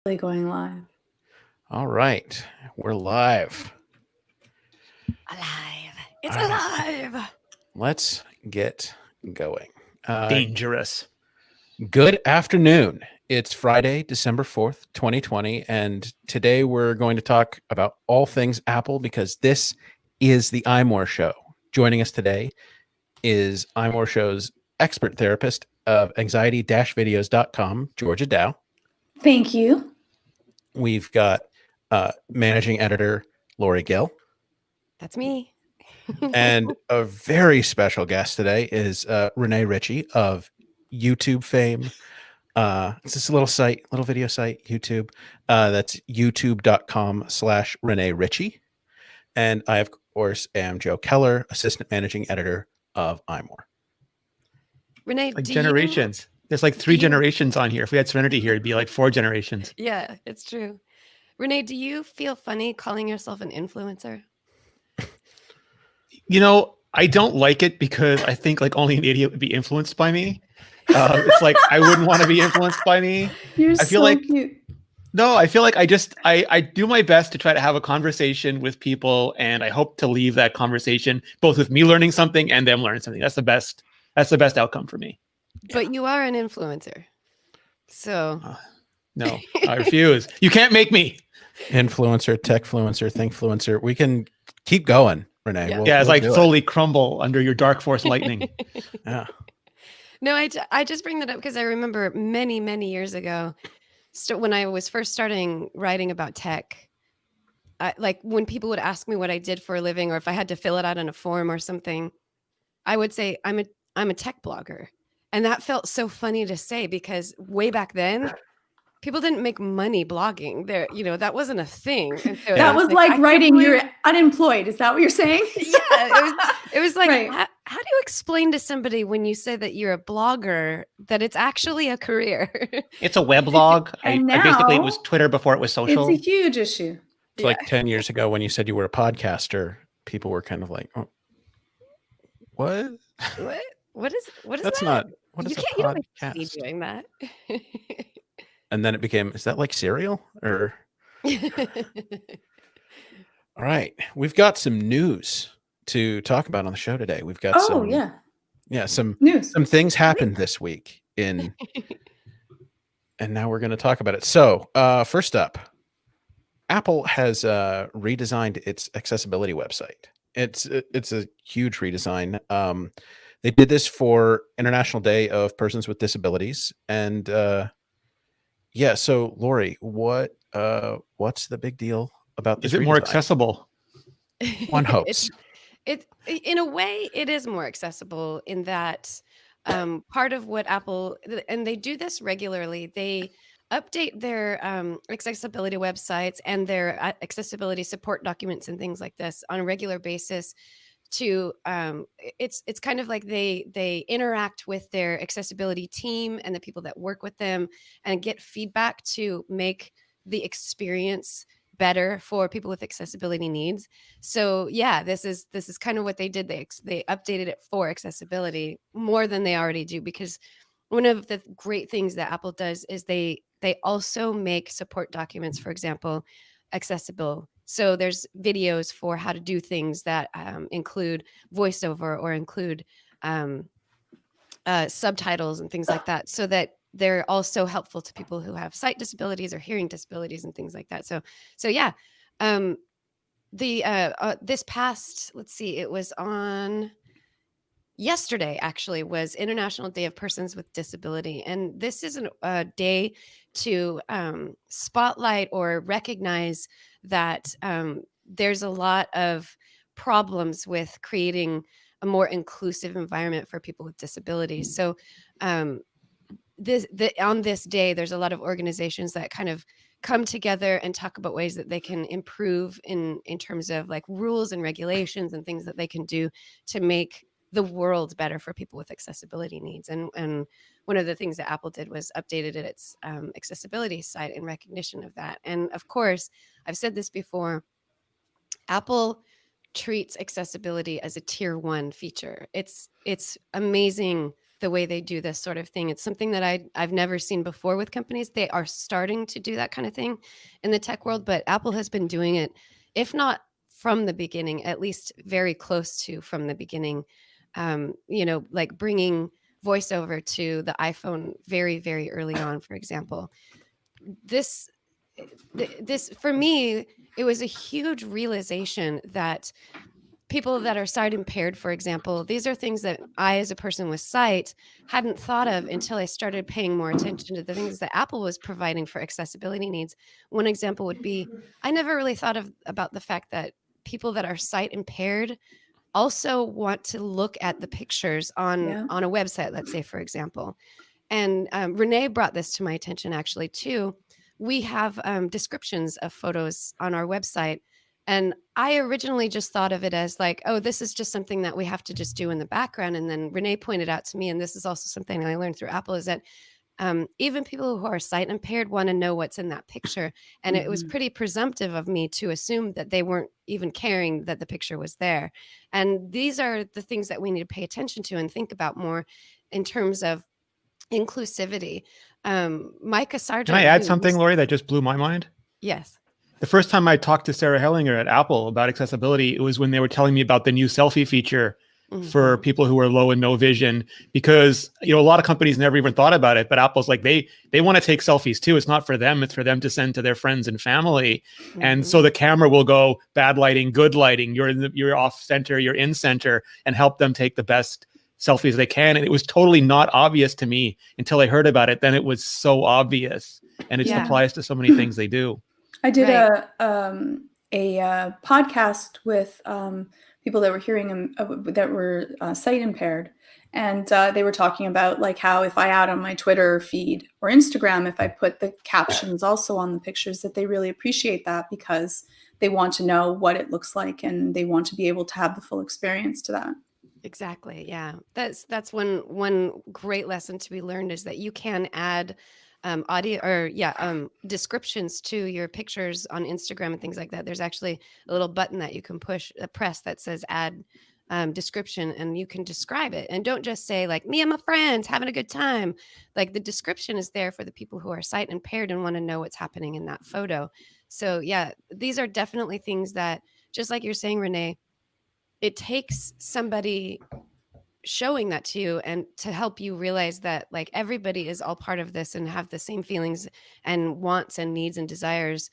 Going live. All right, we're live. Alive. It's All right. alive. Let's get going. Dangerous. Good afternoon. It's Friday, December 4th, 2020, and today we're going to talk about all things Apple because this is the iMore Show. Joining us today is iMore Show's expert therapist of anxiety-videos.com, Georgia Dow. Thank you. We've got managing editor, Lori Gill. That's me. And a very special guest today is Renee Ritchie of YouTube fame. It's this little video site, YouTube. That's youtube.com/Renee Ritchie. And I, of course, am Joe Keller, assistant managing editor of iMore. Renee, Like generations. There's like three generations on here. If we had Serenity here, it'd be like 4 generations. Yeah, it's true. Renee, do you feel funny calling yourself an influencer? You know, I don't like it because I think like only an idiot would be influenced by me. It's like I wouldn't want to be influenced by me. You're I feel so like cute. No, I feel like I do my best to try to have a conversation with people, and I hope to leave that conversation both with me learning something and them learning something. That's the best outcome for me. But you are an influencer. So No, I refuse. You can't make me. Influencer, techfluencer, thinkfluencer. We can keep going, Renee. Yeah. It's like slowly crumble under your dark force lightning. Yeah. No, I just bring that up because I remember many, many years ago, when I was first starting writing about tech, like when people would ask me what I did for a living or if I had to fill it out in a form or something, I would say I'm a tech blogger. And that felt so funny to say because way back then, people didn't make money blogging. That wasn't a thing. And so That was like I can't writing believe- you're unemployed. Is that what you're saying? Yeah, it was like, Right. how do you explain to somebody when you say that you're a blogger that it's actually a career? It's a weblog. I And basically it now was Twitter before it was social. It's a huge issue. It's like 10 years ago when you said you were a podcaster, people were kind of like, oh, what? What is That's that? not, what is You a don't make money podcast? doing that. And then it became, is that like cereal? Or, all right, we've got some news to talk about on the show today. We've got some News. some things happened this week and now we're going to talk about it. So first up, Apple has redesigned its accessibility website. It's a huge redesign. They did this for International Day of Persons with Disabilities, and yeah. So, Lori, what's the big deal about this? Is it more redesign? accessible? One hopes. It in a way it is more accessible in that part of what Apple, and they do this regularly, they update their accessibility websites and their accessibility support documents and things like this on a regular basis to it's kind of like they interact with their accessibility team and the people that work with them and get feedback to make the experience better for people with accessibility needs. So yeah, this is kind of what they did. They updated it for accessibility more than they already do, because one of the great things that Apple does is they also make support documents, for example, accessible. So there's videos for how to do things that include voiceover or include subtitles and things like that, so that they're also helpful to people who have sight disabilities or hearing disabilities and things like that. So yeah, this past, let's see, it was on yesterday actually was International Day of Persons with Disability, and this is a day to spotlight or recognize that there's a lot of problems with creating a more inclusive environment for people with disabilities. So on this day, there's a lot of organizations that kind of come together and talk about ways that they can improve in terms of like rules and regulations and things that they can do to make the world better for people with accessibility needs. And one of the things that Apple did was updated its accessibility site in recognition of that. And of course, I've said this before, Apple treats accessibility as a tier 1 feature. It's amazing the way they do this sort of thing. It's something that I've never seen before with companies. They are starting to do that kind of thing in the tech world, but Apple has been doing it, if not from the beginning, at least very close to from the beginning. Like bringing voiceover to the iPhone very, very early on, for example. This for me, it was a huge realization that people that are sight impaired, for example, these are things that I, as a person with sight, hadn't thought of until I started paying more attention to the things that Apple was providing for accessibility needs. One example would be, I never really thought about the fact that people that are sight impaired also want to look at the pictures on a website, let's say, for example. And Renee brought this to my attention actually too. We have descriptions of photos on our website. And I originally just thought of it as like, oh, this is just something that we have to just do in the background. And then Renee pointed out to me, and this is also something I learned through Apple, is that even people who are sight impaired want to know what's in that picture. And it was pretty presumptive of me to assume that they weren't even caring that the picture was there. And these are the things that we need to pay attention to and think about more in terms of inclusivity. Micah Sargent. Can I add something, Lori, that just blew my mind? Yes. The first time I talked to Sarah Hellinger at Apple about accessibility, it was when they were telling me about the new selfie feature for people who are low and no vision, because a lot of companies never even thought about it, but Apple's like, they want to take selfies too. It's not for them, it's for them to send to their friends and family. And so the camera will go bad lighting, good lighting, you're off center, you're in center, and help them take the best selfies they can. And it was totally not obvious to me until I heard about it. Then it was so obvious, and it just applies to so many things they do. I did a podcast with people that were hearing that were sight impaired, and they were talking about like how if I add on my Twitter feed or Instagram, if I put the captions also on the pictures, that they really appreciate that because they want to know what it looks like and they want to be able to have the full experience to that. Exactly. Yeah. That's one great lesson to be learned, is that you can add audio or descriptions to your pictures on Instagram and things like that. There's actually a little button that you can press that says add description, and you can describe it. And don't just say like, me and my friends having a good time. Like, the description is there for the people who are sight impaired and want to know what's happening in that photo. So yeah, these are definitely things that, just like you're saying, Renee, it takes somebody showing that to you and to help you realize that like everybody is all part of this and have the same feelings and wants and needs and desires.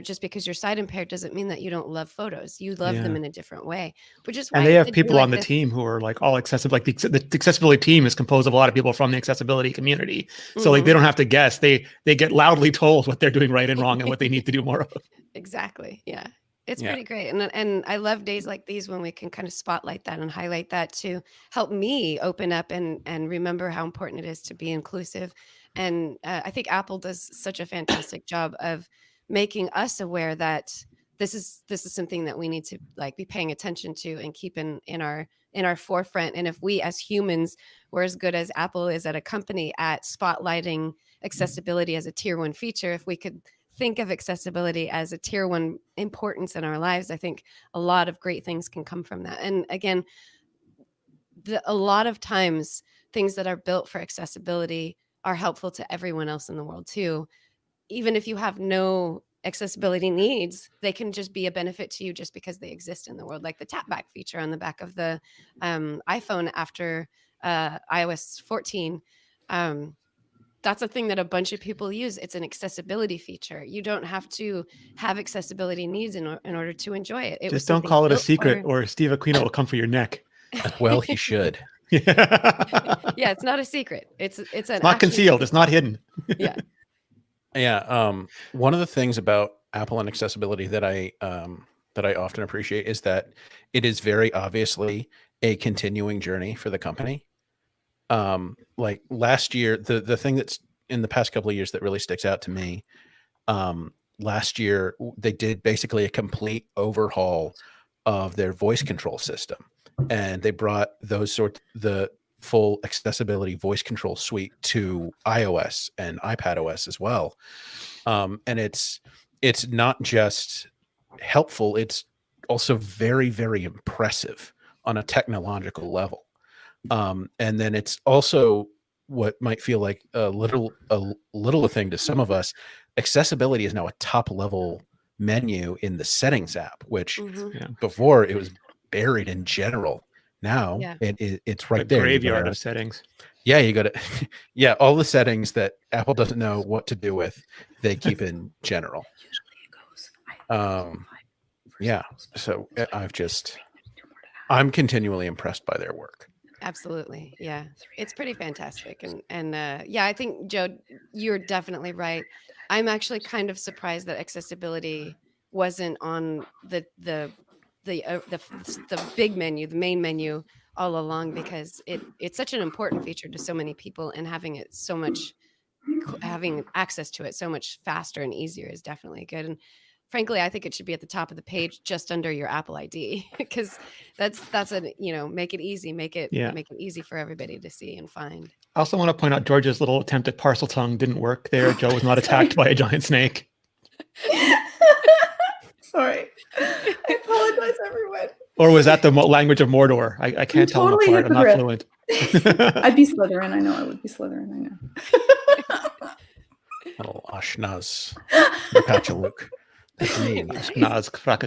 Just because you're sight impaired doesn't mean that you don't love photos. You love them in a different way, which is why. And they have people on the team who are like all accessible. Like the accessibility team is composed of a lot of people from the accessibility community. So like they don't have to guess. They get loudly told what they're doing right and wrong and what they need to do more of. Exactly. Yeah. It's pretty great. And I love days like these when we can kind of spotlight that and highlight that to help me open up and remember how important it is to be inclusive. And I think Apple does such a fantastic job of making us aware that this is something that we need to like be paying attention to and keep in our forefront. And if we as humans were as good as Apple is at a company at spotlighting accessibility as a tier 1 feature, if we could think of accessibility as a tier 1 importance in our lives, I think a lot of great things can come from that. And again, a lot of times things that are built for accessibility are helpful to everyone else in the world too. Even if you have no accessibility needs, they can just be a benefit to you just because they exist in the world, like the tap back feature on the back of the iPhone after iOS 14. That's a thing that a bunch of people use. It's an accessibility feature. You don't have to have accessibility needs in order to enjoy it. Just don't call it a secret or Steve Aquino will come for your neck. Well, he should. Yeah, it's not a secret. It's not concealed. It's not hidden. Yeah. Yeah. One of the things about Apple and accessibility that I often appreciate is that it is very obviously a continuing journey for the company. Like last year, the thing that's in the past couple of years that really sticks out to me, last year they did basically a complete overhaul of their voice control system, and they brought the full accessibility voice control suite to iOS and iPadOS as well. And it's not just helpful, it's also very, very impressive on a technological level. And then it's also what might feel like a little thing to some of us. Accessibility is now a top level menu in the settings app, which before it was buried in general. Now it's right there. Graveyard of settings. Yeah, you got to, all the settings that Apple doesn't know what to do with, they keep in general. Yeah, so I'm continually impressed by their work. Absolutely. Yeah. It's pretty fantastic. And yeah, I think, Joe, you're definitely right. I'm actually kind of surprised that accessibility wasn't on the big menu, the main menu all along, because it's such an important feature to so many people, and having access to it so much faster and easier is definitely good. And frankly, I think it should be at the top of the page, just under your Apple ID, because that's make it easy, make it easy for everybody to see and find. I also want to point out George's little attempt at parcel tongue didn't work there. Joe was not attacked by a giant snake. Sorry. I apologize, everyone. Or was that the language of Mordor? I can't tell them apart. I'm not fluent. I'd be Slytherin. I know I would be Slytherin. I know. Little Ashnaz. Luke. That's me.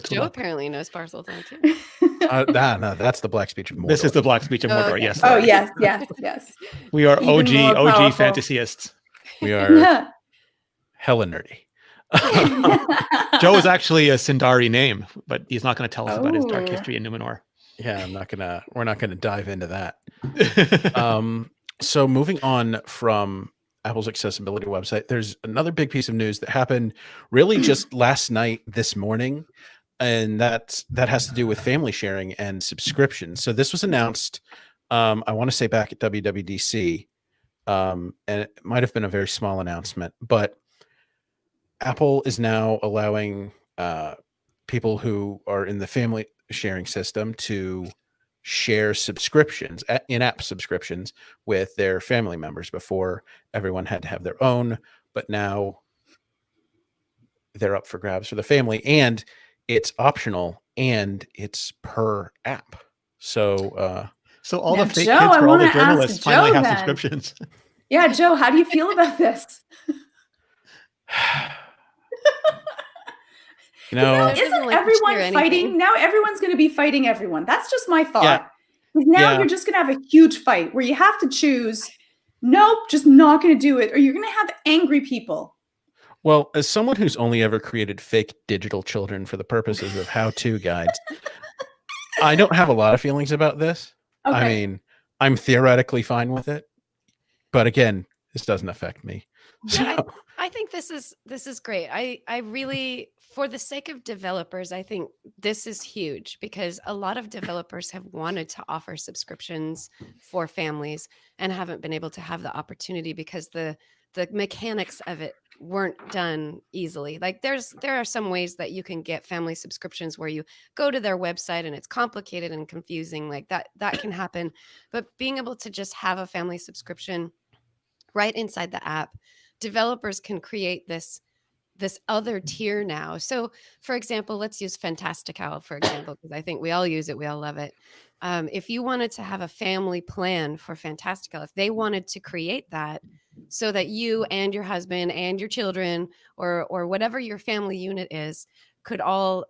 Joe apparently knows parcel tongue too. No, that's the black speech of Mordor. This is the black speech of Mordor. Okay. Yes. Oh yes. We are Even OG fantasiists. We are hella nerdy. Joe is actually a Sindari name, but he's not going to tell us about his dark history in Numenor. Yeah, we're not gonna dive into that. So moving on from Apple's accessibility website, there's another big piece of news that happened really just last night, this morning, and that has to do with family sharing and subscriptions. So this was announced, I want to say back at WWDC, and it might have been a very small announcement, but Apple is now allowing people who are in the family sharing system to share subscriptions, in-app subscriptions, with their family members. Before, everyone had to have their own, but now they're up for grabs for the family, and it's optional, and it's per app. So all now, the fake Joe, kids for all the wanna journalists ask finally Joe have then. subscriptions. Yeah, Joe, how do you feel about this? Isn't everyone fighting? Now everyone's going to be fighting everyone. That's just my thought. Yeah. Now you're just going to have a huge fight where you have to choose, nope, just not going to do it, or you're going to have angry people. Well, as someone who's only ever created fake digital children for the purposes of how-to guides, I don't have a lot of feelings about this. Okay. I mean, I'm theoretically fine with it, but again, this doesn't affect me. Yeah, I think this is great. I really, for the sake of developers, I think this is huge, because a lot of developers have wanted to offer subscriptions for families and haven't been able to have the opportunity because the mechanics of it weren't done easily. Like there are some ways that you can get family subscriptions where you go to their website and it's complicated and confusing, like that can happen. But being able to just have a family subscription right inside the app, developers can create this other tier now. So for example, let's use Fantastical, for example, because I think we all use it. We all love it. If you wanted to have a family plan for Fantastical, if they wanted to create that so that you and your husband and your children or whatever your family unit is could all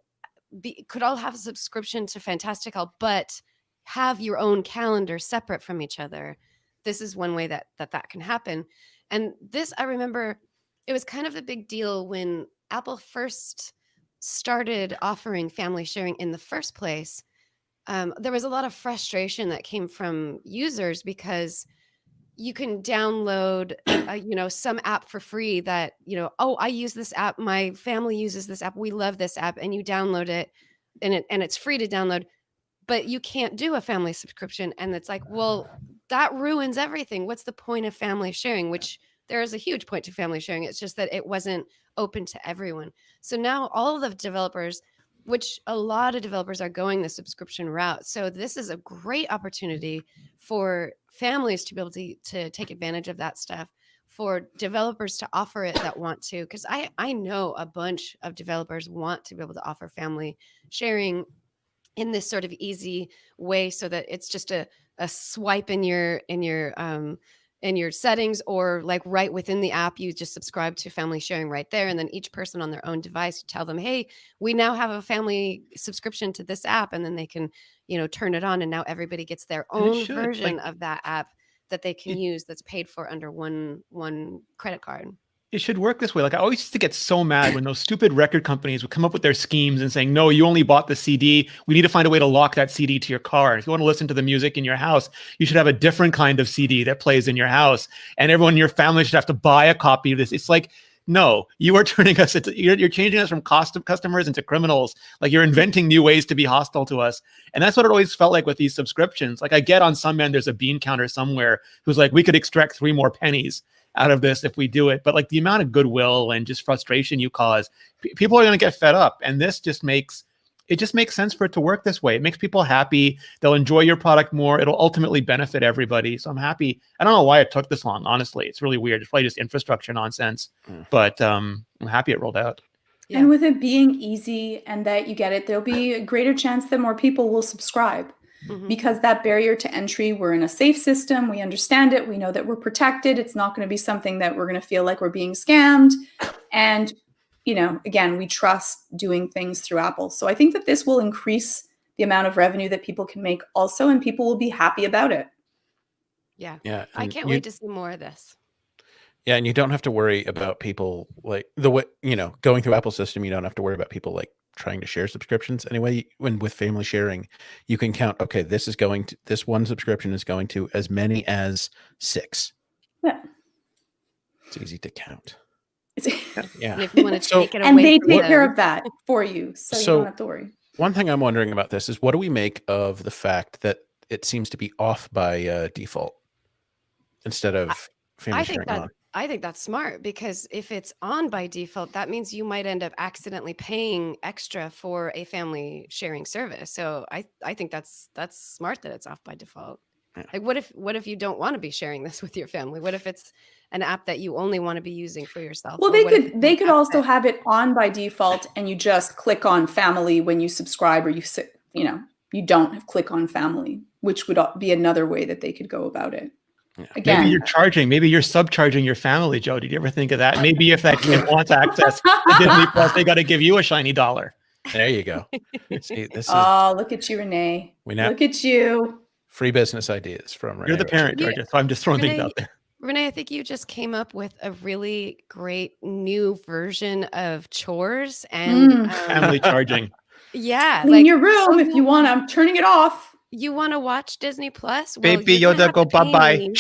have a subscription to Fantastical, but have your own calendar separate from each other, this is one way that can happen. And this, I remember, it was kind of a big deal when Apple first started offering family sharing in the first place. There was a lot of frustration that came from users because you can download, some app for free that, I use this app. My family uses this app. We love this app. And you download it and it's free to download, but you can't do a family subscription. And it's like, well, that ruins everything. What's the point of family sharing? Which there is a huge point to family sharing. It's just that it wasn't open to everyone. So now all of the developers, which a lot of developers are going the subscription route. So this is a great opportunity for families to be able to take advantage of that stuff, for developers to offer it that want to, because I know a bunch of developers want to be able to offer family sharing in this sort of easy way so that it's just a swipe in your settings, or like right within the app, you just subscribe to family sharing right there. And then each person on their own device, you tell them, hey, we now have a family subscription to this app. And then they can, turn it on. And now everybody gets their own version of that app that they can use that's paid for under one credit card. It should work this way. Like I always used to get so mad when those stupid record companies would come up with their schemes and saying, no, you only bought the CD. We need to find a way to lock that CD to your car. And if you want to listen to the music in your house, you should have a different kind of CD that plays in your house. And everyone in your family should have to buy a copy of this. It's like, no, you are turning us into, you're changing us from customers into criminals. Like you're inventing new ways to be hostile to us. And that's what it always felt like with these subscriptions. Like I get on some end, there's a bean counter somewhere who's like, we could extract 3 more pennies out of this if we do it. But like the amount of goodwill and just frustration you cause, people are going to get fed up. And this just makes sense for it to work this way. It makes people happy. They'll enjoy your product more. It'll ultimately benefit everybody. So I'm happy. I don't know why it took this long, honestly. It's really weird. It's probably just infrastructure nonsense. But I'm happy it rolled out. Yeah. And with it being easy and that you get it, there'll be a greater chance that more people will subscribe. Because that barrier to entry, we're in a safe system. We understand it. We know that we're protected. It's not going to be something that we're going to feel like we're being scammed. And, again, we trust doing things through Apple. So I think that this will increase the amount of revenue that people can make also, and people will be happy about it. Yeah. I can't wait to see more of this. Yeah. And you don't have to worry about people like the way, going through Apple's system, you don't have to worry about people like trying to share subscriptions anyway. When with family sharing, you can count, okay, this one subscription is going to as many as 6. Yeah. It's easy to count. Yeah. And if you want to take it away, and they take care of that for you. So you don't have to worry. One thing I'm wondering about this is, what do we make of the fact that it seems to be off by default instead of family sharing on? I think that's smart, because if it's on by default, that means you might end up accidentally paying extra for a family sharing service. So I think that's smart that it's off by default. Yeah. Like what if you don't want to be sharing this with your family? What if it's an app that you only want to be using for yourself? Well, they could also have it on by default, and you just click on family when you subscribe, or you don't click on family, which would be another way that they could go about it. Yeah. Again, maybe you're subcharging your family, Joe. Did you ever think of that? Maybe if that kid wants access to Disney Plus, they got to give you a shiny dollar. There you go. See, look at you, Renee. Look at you. Free business ideas from Renee. You're the parent, Georgia, so I'm just throwing things out there. Renee, I think you just came up with a really great new version of chores and family charging. Yeah. Clean your room if you want. I'm turning it off. You want to watch Disney Plus? Baby Yoda, go bye-bye.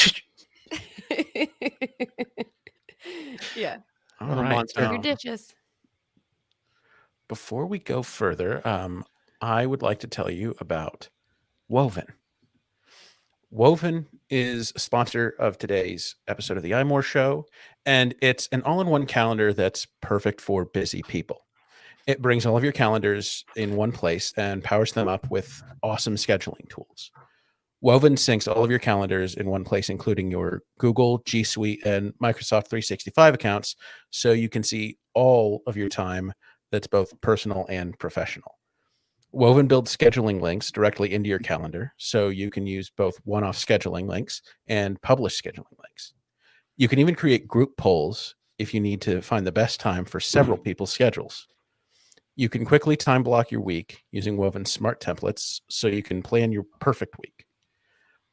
Yeah. All right. Your dishes. Before we go further, I would like to tell you about Woven. Woven is a sponsor of today's episode of the iMore Show, and it's an all-in-one calendar that's perfect for busy people. It brings all of your calendars in one place and powers them up with awesome scheduling tools. Woven syncs all of your calendars in one place, including your Google, G Suite, and Microsoft 365 accounts, so you can see all of your time that's both personal and professional. Woven builds scheduling links directly into your calendar, so you can use both one-off scheduling links and published scheduling links. You can even create group polls if you need to find the best time for several people's schedules. You can quickly time block your week using Woven's smart templates, so you can plan your perfect week.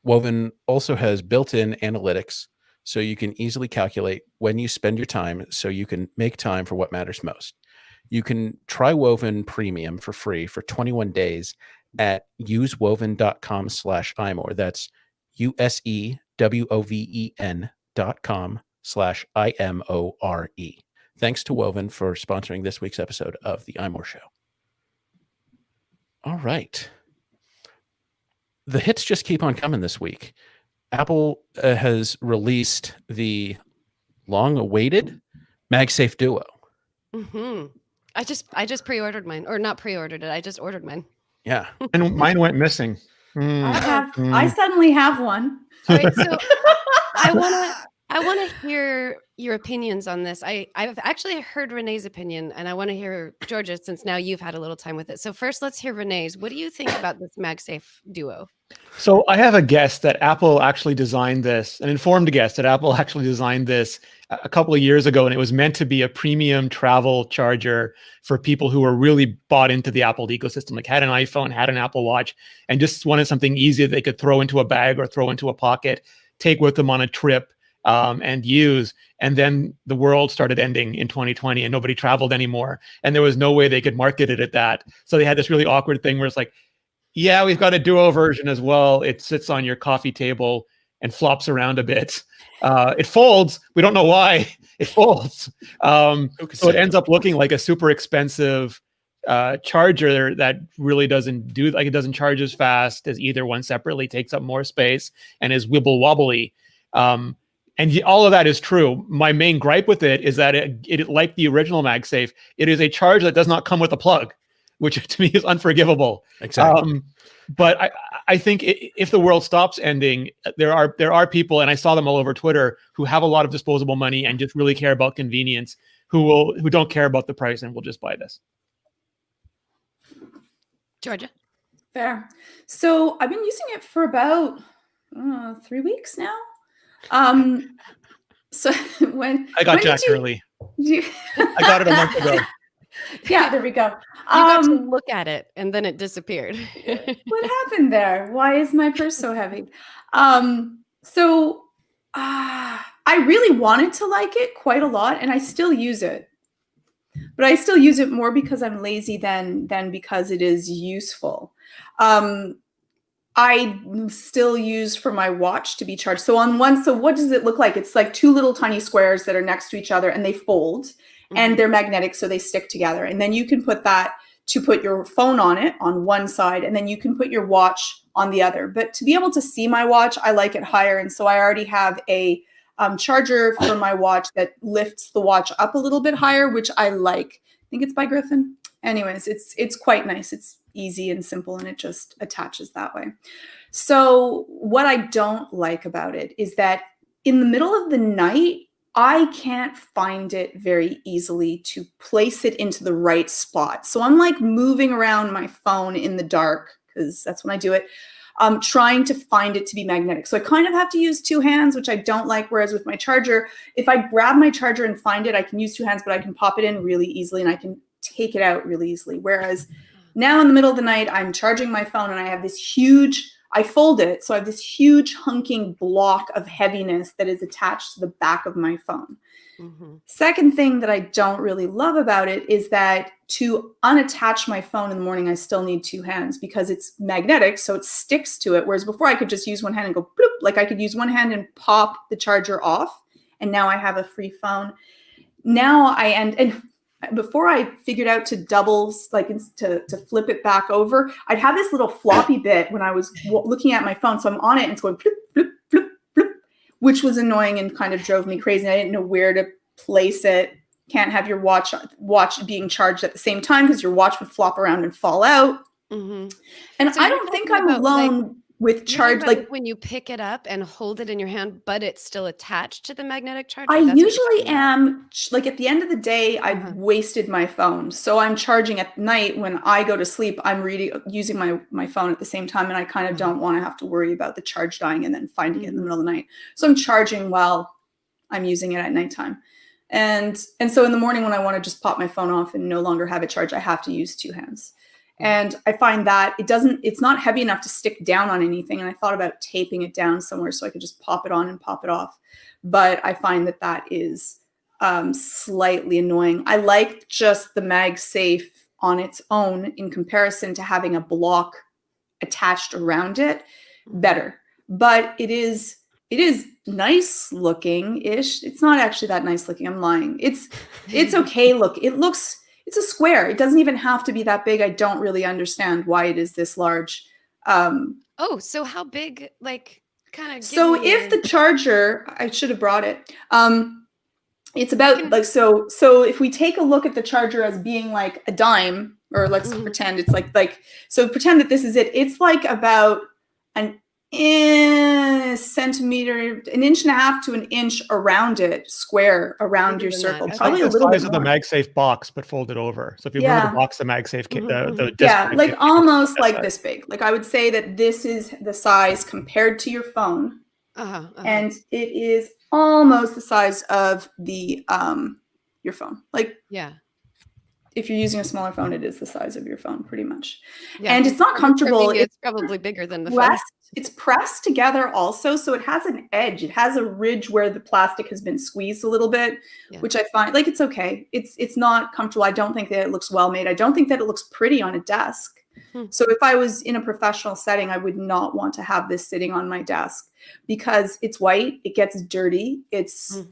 Woven also has built-in analytics, so you can easily calculate when you spend your time, so you can make time for what matters most. You can try Woven Premium for free for 21 days at usewoven.com/iMore. That's usewoven.com/IMORE. Thanks to Woven for sponsoring this week's episode of the iMore Show. All right. The hits just keep on coming this week. Apple has released the long-awaited Magsafe Duo. Mm-hmm. I just pre-ordered mine, or not pre-ordered it. I just ordered mine. Yeah. And mine went missing. I suddenly have one. All right, so I want to hear your opinions on this. I've actually heard Renee's opinion, and I want to hear Georgia, since now you've had a little time with it. So first, let's hear Renee's. What do you think about this Magsafe Duo? So I have a guess that Apple actually designed this, an informed guess that Apple actually designed this a couple of years ago, and it was meant to be a premium travel charger for people who were really bought into the Apple ecosystem, like had an iPhone, had an Apple Watch, and just wanted something easy that they could throw into a bag or throw into a pocket, take with them on a trip, and use. And then the world started ending in 2020 and nobody traveled anymore. And there was no way they could market it at that. So they had this really awkward thing where it's like, yeah, we've got a Duo version as well. It sits on your coffee table and flops around a bit. It folds. We don't know why it folds. So it ends up looking like a super expensive charger that really doesn't do, like, it doesn't charge as fast as either one separately, takes up more space, and is wibble wobbly. And all of that is true. My main gripe with it is that it like the original MagSafe, it is a charger that does not come with a plug, which to me is unforgivable. Exactly. But I think if the world stops ending, there are people, and I saw them all over Twitter, who have a lot of disposable money and just really care about convenience, who don't care about the price and will just buy this. Georgia? Fair. So I've been using it for about 3 weeks now. So when I got jacked early. I got it a month ago. Yeah, there we go. You got to look at it and then it disappeared. What happened there? Why is my purse so heavy? So I really wanted to like it quite a lot, and I still use it. But I still use it more because I'm lazy than because it is useful. I still use for my watch to be charged. So what does it look like? It's like two little tiny squares that are next to each other, and they fold, and they're magnetic, so they stick together. And then you can put your phone on it on one side, and then you can put your watch on the other. But to be able to see my watch, I like it higher. And so I already have a charger for my watch that lifts the watch up a little bit higher, which I like. I think it's by Griffin. Anyways, it's quite nice. It's easy and simple, and it just attaches that way. So what I don't like about it is that in the middle of the night, I can't find it very easily to place it into the right spot. So I'm like moving around my phone in the dark, because that's when I do it, trying to find it to be magnetic. So I kind of have to use two hands, which I don't like. Whereas with my charger, if I grab my charger and find it, I can use two hands, but I can pop it in really easily and I can take it out really easily. Whereas now in the middle of the night, I'm charging my phone and I have this I fold it, so I have this huge hunking block of heaviness that is attached to the back of my phone. Second thing that I don't really love about it is that to unattach my phone in the morning, I still need two hands because it's magnetic, so it sticks to it. Whereas before I could just use one hand and go bloop, like I could use one hand and pop the charger off, and now I have a free phone. Now and before I figured out to to flip it back over, I'd have this little floppy bit when I was looking at my phone. So I'm on it and it's going bloop, bloop, bloop, bloop, which was annoying and kind of drove me crazy. I didn't know where to place it. Can't have your watch being charged at the same time because your watch would flop around and fall out. And so I don't think I'm alone with charge. Like when you pick it up and hold it in your hand, but it's still attached to the magnetic charger. I usually am like at the end of the day, I've wasted my phone. So I'm charging at night when I go to sleep. I'm using my phone at the same time, and I kind of don't want to have to worry about the charge dying and then finding it in the middle of the night. So I'm charging while I'm using it at nighttime. And so in the morning when I want to just pop my phone off and no longer have it charged, I have to use two hands. And I find that it's not heavy enough to stick down on anything. And I thought about taping it down somewhere so I could just pop it on and pop it off. But I find that is slightly annoying. I like just the MagSafe on its own in comparison to having a block attached around it better. But it is nice looking ish. It's not actually that nice looking. I'm lying. It's okay. It's a square. It doesn't even have to be that big. I don't really understand why it is this large. So how big, like kind of? So if the charger, I should have brought it. It's about like, so if we take a look at the charger as being like a dime, or let's pretend it's so pretend that this is it. It's like about an centimeter, an inch and a half to an inch around it, square around Bigger your than circle. that. It's like Probably a the little bit size of the more. MagSafe box, but folded over. So if you remember the box, the MagSafe, the disc Yeah, MagSafe like came, almost that like size. this big. Like I would say that this is the size compared to your phone, and it is almost the size of the your phone. Like Yeah. if you're using a smaller phone, it is the size of your phone, pretty much. Yeah. And it's not For comfortable. me, It's it's probably bigger than the phone. pressed. It's pressed together also, so it has an edge. It has a ridge where the plastic has been squeezed a little bit, Yeah. which I find like it's okay. It's not comfortable. I don't think that it looks well made. I don't think that it looks pretty on a desk. So if I was in a professional setting, I would not want to have this sitting on my desk because it's white. It gets dirty. It's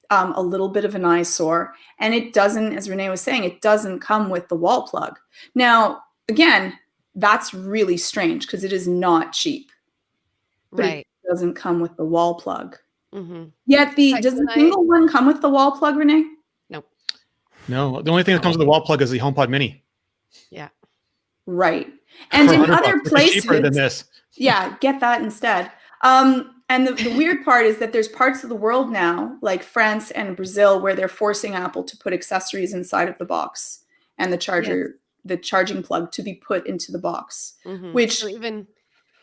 a little bit of an eyesore, and it doesn't, as Renee was saying, it doesn't come with the wall plug. Now, again, that's really strange because it is not cheap, but Right. it doesn't come with the wall plug. Mm-hmm. Yet does the single one come with the wall plug, Renee? Nope. No, the only thing that comes with the wall plug is the HomePod Mini. Yeah. Right. And For in $100, other which is places, cheaper than this. yeah, get that instead. And the weird part is that there's parts of the world now, like France and Brazil, where they're forcing Apple to put accessories inside of the box and the charger, the charging plug to be put into the box, which so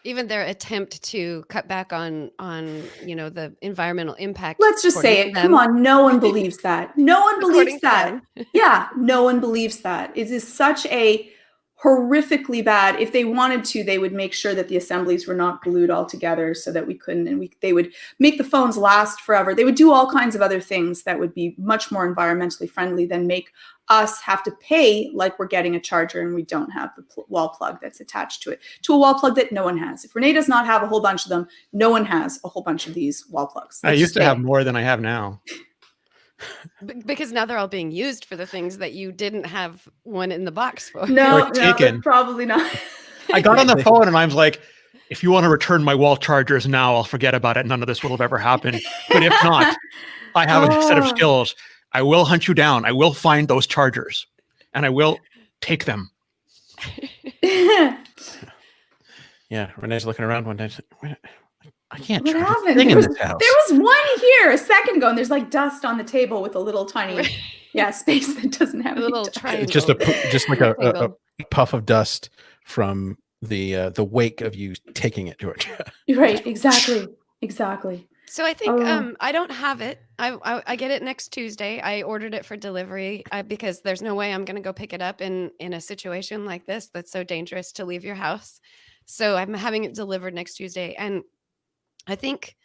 even their attempt to cut back on the environmental impact. Let's just say it. Come on, no one believes that. No one believes that. Yeah, no one believes that. It is such a horrifically bad. If they wanted to, they would make sure that the assemblies were not glued all together so that we couldn't, and they would make the phones last forever. They would do all kinds of other things that would be much more environmentally friendly than make us have to pay like we're getting a charger and we don't have the wall plug that's attached to it, to a wall plug that no one has. If Renee does not have a whole bunch of them, no one has a whole bunch of these wall plugs. I used to have more than I have now. Because now they're all being used for the things that you didn't have one in the box for. No, probably not. I got on the phone and I was like, if you want to return my wall chargers now, I'll forget about it. None of this will have ever happened. But if not, I have a set of skills. I will hunt you down. I will find those chargers and I will take them. Yeah, Renee's looking around one day. I can't what charge happened? a thing in this house. There was one here a second ago, and there's like dust on the table with a little tiny space that doesn't have a little triangle. It's just like a puff of dust from the wake of you taking it, Georgia. Right, exactly. So I think I don't have it. I get it next Tuesday. I ordered it for delivery because there's no way I'm going to go pick it up in a situation like this that's so dangerous to leave your house. So I'm having it delivered next Tuesday, and I think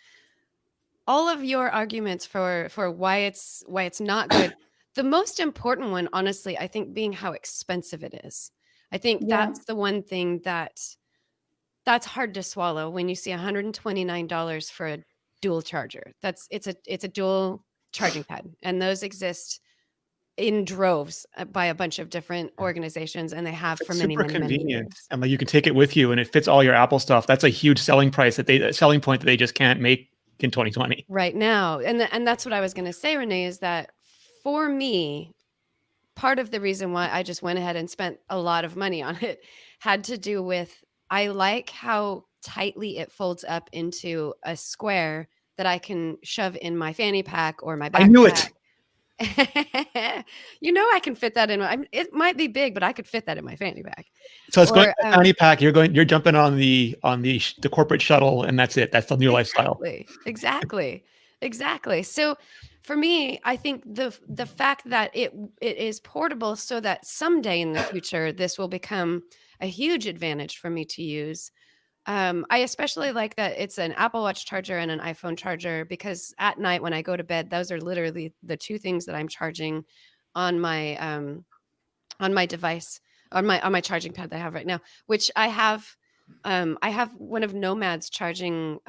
all of your arguments for why it's not good. The most important one, honestly, I think being how expensive it is. I think that's the one thing that's hard to swallow when you see $129 for a dual charger. It's a dual charging pad, and those exist in droves by a bunch of different organizations, and they have for many convenient, years. And like you can take it with you, and it fits all your Apple stuff. That's a huge selling point that they just can't make in 2020 right now. And that's what I was going to say, Renee, is that for me, part of the reason why I just went ahead and spent a lot of money on it had to do with I like how tightly it folds up into a square that I can shove in my fanny pack or my backpack. I knew it. I can fit that in. It might be big, but I could fit that in my fanny pack. So it's going to the fanny pack. You're jumping on the corporate shuttle, and that's it. That's the new lifestyle. Exactly. So for me, I think the fact that it is portable, so that someday in the future this will become a huge advantage for me to use. I especially like that it's an Apple Watch charger and an iPhone charger, because at night when I go to bed, those are literally the two things that I'm charging on my device, on my charging pad that I have right now, which I have one of Nomad's charging.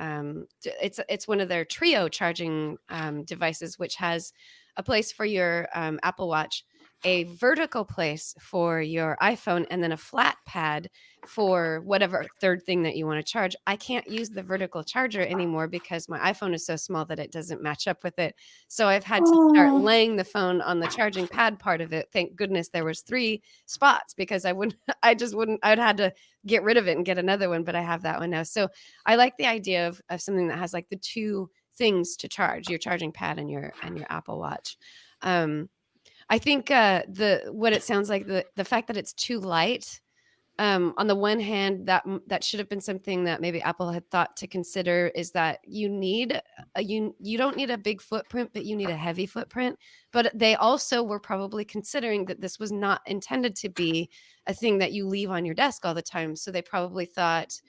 It's one of their Trio charging devices, which has a place for your Apple Watch a vertical place for your iPhone and then a flat pad for whatever third thing that you want to charge. I can't use the vertical charger anymore because my iPhone is so small that it doesn't match up with it. So I've had to start Oh. laying the phone on the charging pad part of it. Thank goodness there was 3 spots because I'd had to get rid of it and get another one, but I have that one now. So I like the idea of something that has like the 2 things to charge, your charging pad and your Apple Watch. I think what it sounds like, the fact that it's too light, on the one hand, that should have been something that maybe Apple had thought to consider, is that you don't need a big footprint, but you need a heavy footprint. But they also were probably considering that this was not intended to be a thing that you leave on your desk all the time. So they probably thought,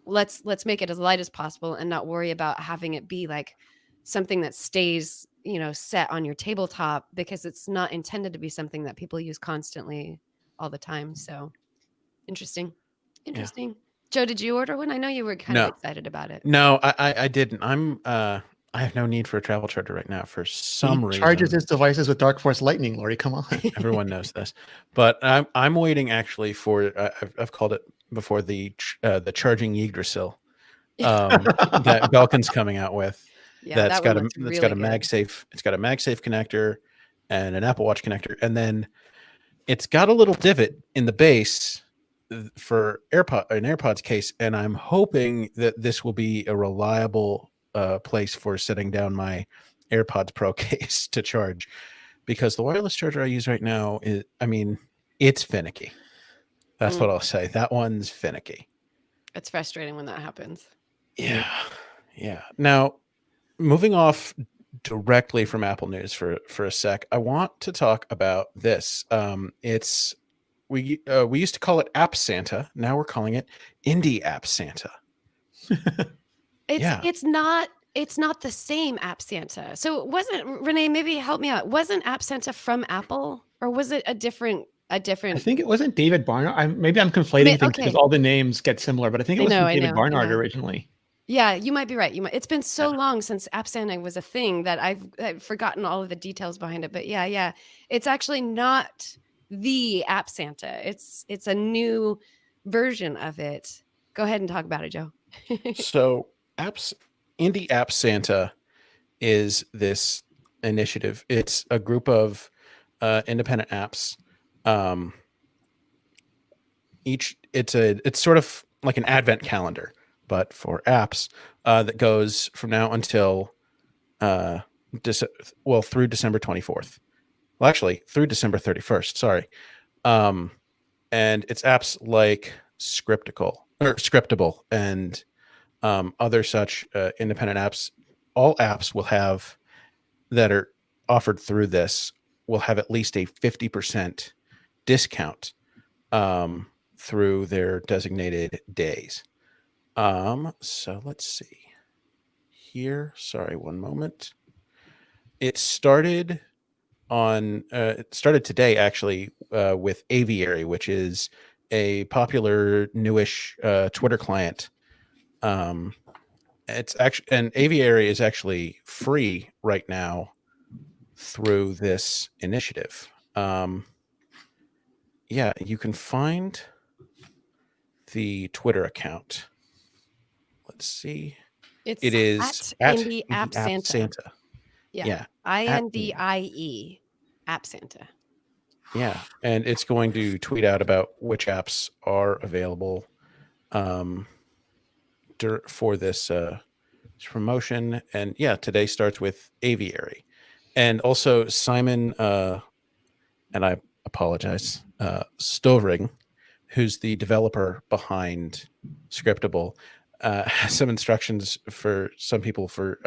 let's make it as light as possible and not worry about having it be like something that stays, set on your tabletop, because it's not intended to be something that people use constantly all the time. So interesting. Joe, did you order one? I know you were kind of excited about it. No, I didn't. I have no need for a travel charger right now for some reason. Charges his devices with Dark Force Lightning, Lori. Come on. Everyone knows this, but I'm waiting actually for I've called it before the charging Yggdrasil that Belkin's coming out with. Yeah, That's that got one a looks really good. MagSafe. It's got a MagSafe connector and an Apple Watch connector, and then it's got a little divot in the base for an AirPods case, and I'm hoping that this will be a reliable place for setting down my AirPods Pro case to charge, because the wireless charger I use right now it's finicky. That's what I'll say. That one's finicky. It's frustrating when that happens. Yeah. Now, moving off directly from Apple News for a sec, I want to talk about this. We used to call it App Santa. Now we're calling it Indie App Santa. It's not the same App Santa. So Renee, maybe help me out. Wasn't App Santa from Apple, or was it a different? I think it wasn't David Barnard. Maybe I'm conflating things because all the names get similar, but I think it was from David Barnard originally. Yeah, you might be right. It's been so long since App Santa was a thing that I've forgotten all of the details behind it. But yeah, it's actually not the App Santa. It's a new version of it. Go ahead and talk about it, Joe. So Indie App Santa is this initiative. It's a group of independent apps. It's sort of like an advent calendar, but for apps that goes from now until through December 24th. Well, actually, through December 31st. Sorry. And it's apps like Scriptable and other such independent apps. All apps will have that are offered through this will have at least a 50% discount through their designated days. So let's see here. Sorry, one moment. It started today actually with Aviary, which is a popular newish Twitter client. Aviary is actually free right now through this initiative. You can find the Twitter account. Let's see. It is at Indie App Santa. Yeah. INDIE App Santa. Yeah. And it's going to tweet out about which apps are available for this promotion. And today starts with Aviary. And also Simon, and I apologize, Stovring, who's the developer behind Scriptable, has some instructions for some people for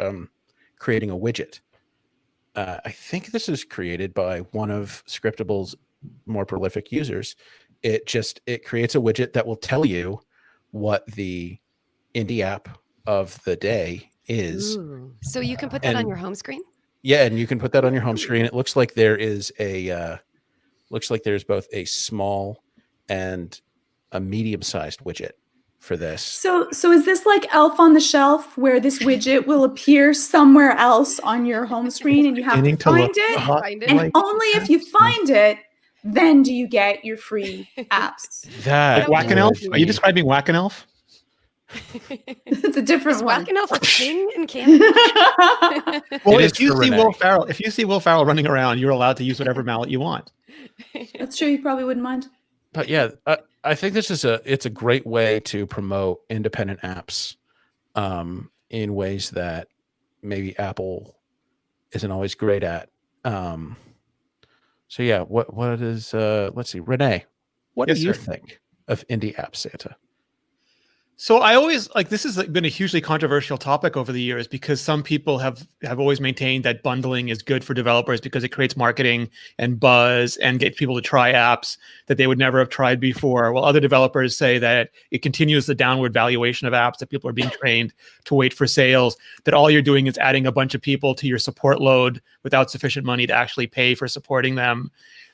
creating a widget. I think this is created by one of Scriptable's more prolific users. It creates a widget that will tell you what the indie app of the day is. Ooh. So you can put that on your home screen? Yeah, and you can put that on your home screen. It looks like there's both a small and a medium-sized widget for this. So is this like Elf on the Shelf, where this widget will appear somewhere else on your home screen and you have to Beginning to find look it? a lot Find it. And like only if you find it, then do you get your free apps. That like Whack and Elf. would Are you be- describing Whack and Elf? It's a different Is one. Whack and Elf a thing in Canada? Well, It is if you for see Renee. Will Ferrell running around, you're allowed to use whatever mallet you want. That's true. You probably wouldn't mind. But yeah, I think it's a great way to promote independent apps in ways that maybe Apple isn't always great at. So yeah, what is let's see, Renee, what Yes, do you sir. think of indie app Santa? So I always this has been a hugely controversial topic over the years because some people have always maintained that bundling is good for developers because it creates marketing and buzz and gets people to try apps that they would never have tried before. While other developers say that it continues the downward valuation of apps, that people are being trained to wait for sales, that all you're doing is adding a bunch of people to your support load without sufficient money to actually pay for supporting them.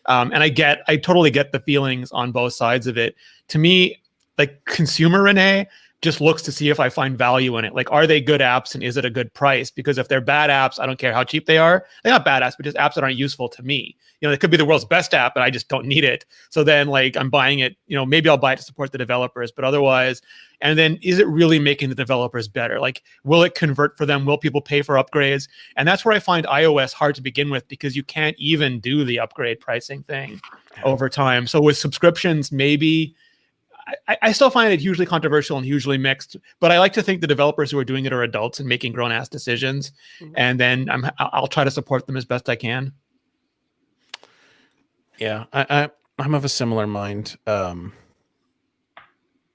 And I totally get the feelings on both sides of it. To me, like consumer Renee just looks to see if I find value in it. Like, are they good apps and is it a good price? Because if they're bad apps, I don't care how cheap they are. They're not bad apps, but just apps that aren't useful to me. You know, it could be the world's best app, but I just don't need it. So then like I'm buying it, you know, maybe I'll buy it to support the developers, but otherwise, and then is it really making the developers better? Like, will it convert for them? Will people pay for upgrades? And that's where I find iOS hard to begin with because you can't even do the upgrade pricing thing over time. So with subscriptions, maybe I still find it hugely controversial and hugely mixed, but I like to think the developers who are doing it are adults and making grown-ass decisions, and then I'll try to support them as best I can. Yeah, I'm of a similar mind. I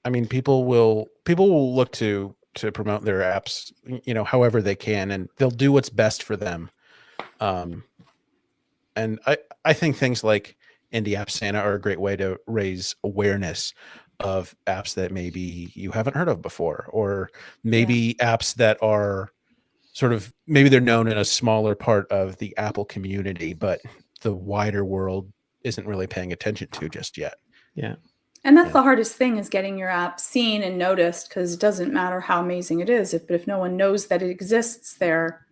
mean, people will look to promote their apps, you know, however they can, and they'll do what's best for them. And I think things like Indie App Santa are a great way to raise awareness of apps that maybe you haven't heard of before, or maybe apps that are sort of, maybe they're known in a smaller part of the Apple community, but the wider world isn't really paying attention to just yet. Yeah. And that's Yeah. the hardest thing, is getting your app seen and noticed, because it doesn't matter how amazing it is. But if no one knows that it exists there,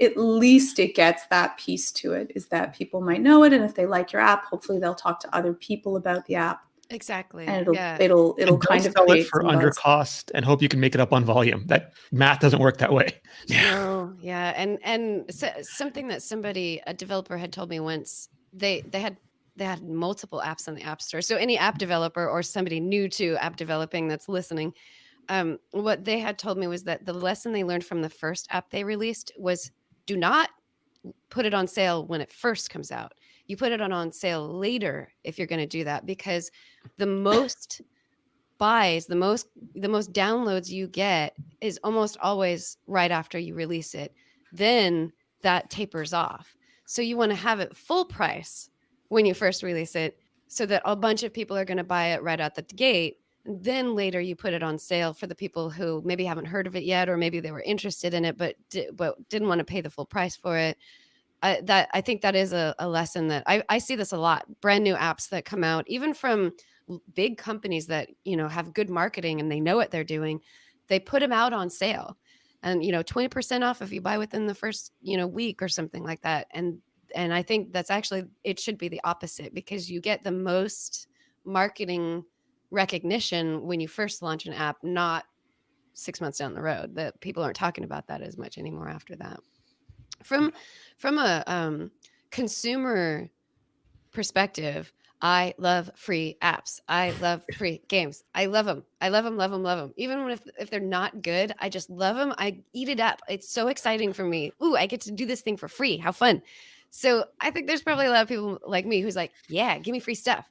at least it gets that piece to it, is that people might know it. And if they like your app, hopefully they'll talk to other people about the app. Exactly. And yeah. it'll And kind don't of sell it create for some under buzz. cost and hope you can make it up on volume. That math doesn't work that way. No, yeah, and something that a developer had told me once. They had multiple apps on the App Store. So any app developer or somebody new to app developing that's listening, what they had told me was that the lesson they learned from the first app they released was, do not put it on sale when it first comes out. You put it on sale later if you're going to do that, because the most buys, the most downloads you get is almost always right after you release it. Then that tapers off. So you want to have it full price when you first release it, so that a bunch of people are going to buy it right out the gate. And then later you put it on sale for the people who maybe haven't heard of it yet, or maybe they were interested in it but didn't want to pay the full price for it. I think that is a lesson that I see this a lot. Brand new apps that come out, even from big companies that, you know, have good marketing and they know what they're doing, they put them out on sale, and, you know, 20% off if you buy within the first, you know, week or something like that. And I think that's actually, it should be the opposite, because you get the most marketing recognition when you first launch an app, not 6 months down the road. That people aren't talking about that as much anymore after that. From a consumer perspective, I love free apps. I love free games. I love them. I love them, love them, love them. Even if they're not good, I just love them. I eat it up. It's so exciting for me. Ooh, I get to do this thing for free. How fun. So I think there's probably a lot of people like me who's like, yeah, give me free stuff,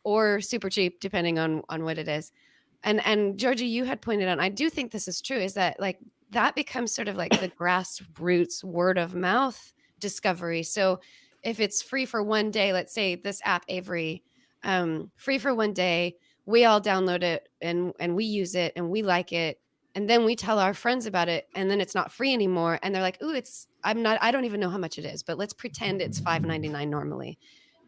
or super cheap, depending on what it is. And Georgie, you had pointed out, I do think this is true, is that like that becomes sort of like the grassroots word of mouth discovery. So if it's free for one day, let's say this app, Avery, free for one day, we all download it and we use it and we like it. And then we tell our friends about it, and then it's not free anymore. And they're like, ooh, I don't even know how much it is, but let's pretend it's $5.99 normally.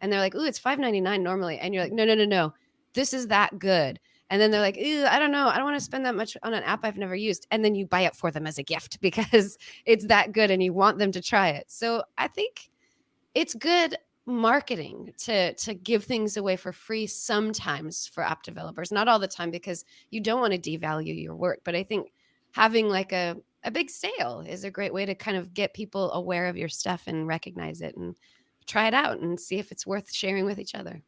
And they're like, ooh, it's $5.99 normally. And you're like, no. This is that good. And then they're like, ew, I don't know. I don't want to spend that much on an app I've never used. And then you buy it for them as a gift because it's that good and you want them to try it. So I think it's good marketing to give things away for free sometimes for app developers, not all the time, because you don't want to devalue your work. But I think having like a big sale is a great way to kind of get people aware of your stuff and recognize it and try it out and see if it's worth sharing with each other.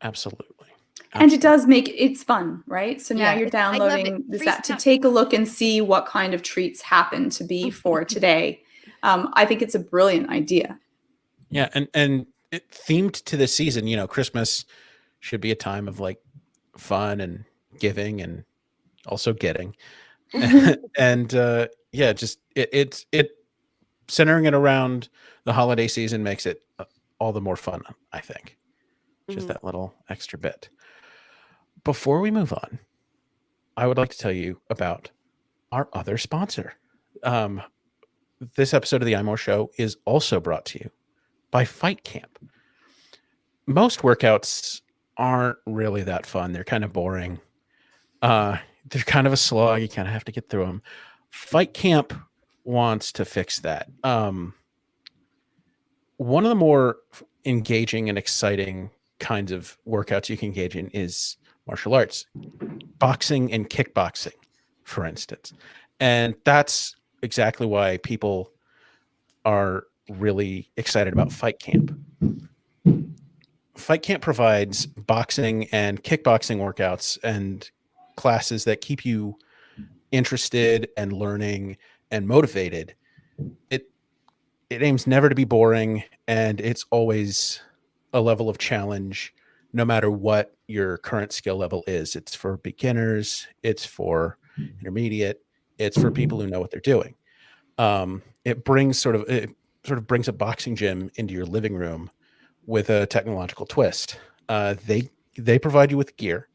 Absolutely. And it does make it's fun, right? So now Yeah, you're I love it. downloading this Free app to stuff. take a look and see what kind of treats happen to be for today. I think it's a brilliant idea. Yeah, and it themed to this season, Christmas should be a time of like fun and giving and also getting. And yeah, just it centering it around the holiday season makes it all the more fun, I think. Just that little extra bit. Before we move on, I would like to tell you about our other sponsor. This episode of the iMore Show is also brought to you by Fight Camp. Most workouts aren't really that fun. They're kind of boring. They're kind of a slog. You kind of have to get through them. Fight Camp wants to fix that. One of the more engaging and exciting kinds of workouts you can engage in is martial arts, boxing and kickboxing, for instance. And that's exactly why people are really excited about Fight Camp. Fight Camp provides boxing and kickboxing workouts and classes that keep you interested and learning and motivated. It aims never to be boring, and it's always a level of challenge no matter what your current skill level is. It's for beginners, it's for intermediate, it's for people who know what they're doing. It sort of brings a boxing gym into your living room with a technological twist. They provide you with gear,